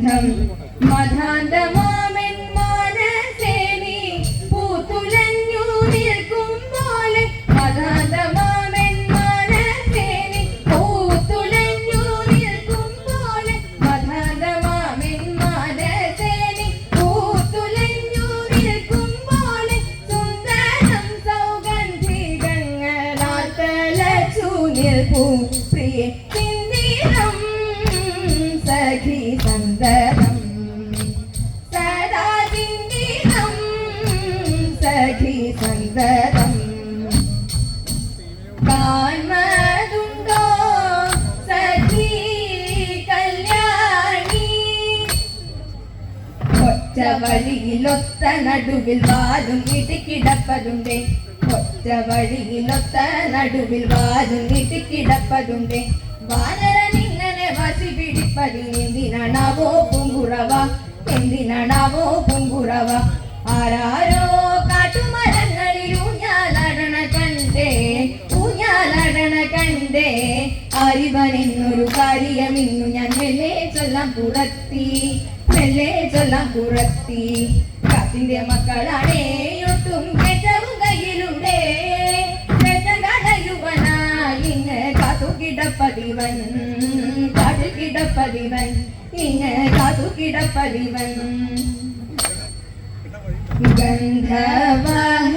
ഗന്ധം മധാന്തമാമെൻ മനസ്സേ നീ പൂത്തുലഞ്ഞു നിൽക്കും പോലെ മധാന്തമാമെൻ മനസ്സേ നീ പൂത്തുലഞ്ഞു നിൽക്കും പോലെ മധാന്തമാമെൻ മനസ്സേ നീ പൂത്തുലഞ്ഞു നിൽക്കും പോലെ സുന്ദരം സൗഗന്ധികങ്ങളാൽ തലച്ചു നിൽപ്പൂ പ്രിയ സഖി സന്ദരം സദാ ചിന്തിതം സഖി സന്ദരം കാൺമതുണ്ടോ സഖി കല്യാണി ഒറ്റ വഴിയിലൊത്ത നടുവിൽ വാലും ഇടിക്കിടപ്പതുണ്ടേ ഒറ്റ വഴിയിലൊത്ത നടുവിൽ വാലും ഇടിക്കിടപ്പതുണ്ടേ വാനരനിങ്ങനെ വസി പിടിപ്പതിനെന്തിനാണാവോ പൂങ്കുറവ എന്തിനാണാവോ പൂങ്കുറവ ആരാരോ കാട്ടുമരങ്ങളിൽ ഊഞ്ഞാലാടണ കണ്ടേ അറിവനെന്നൊരു കാര്യമിന്നു ഞാൻ മെല്ലെ ചൊല്ലാം പുറത്തി കാറ്റിന്റെ മക്കളാണേ ഒട്ടും കെറ്റവും കയ്യിലുണ്ടേ കിടപ്പതിവൻ കാട്ടിൽ കിടപ്പതിവൻ ഇങ്ങ് കാത്തു കിടപ്പതിവൻ ഗന്ധവാഹ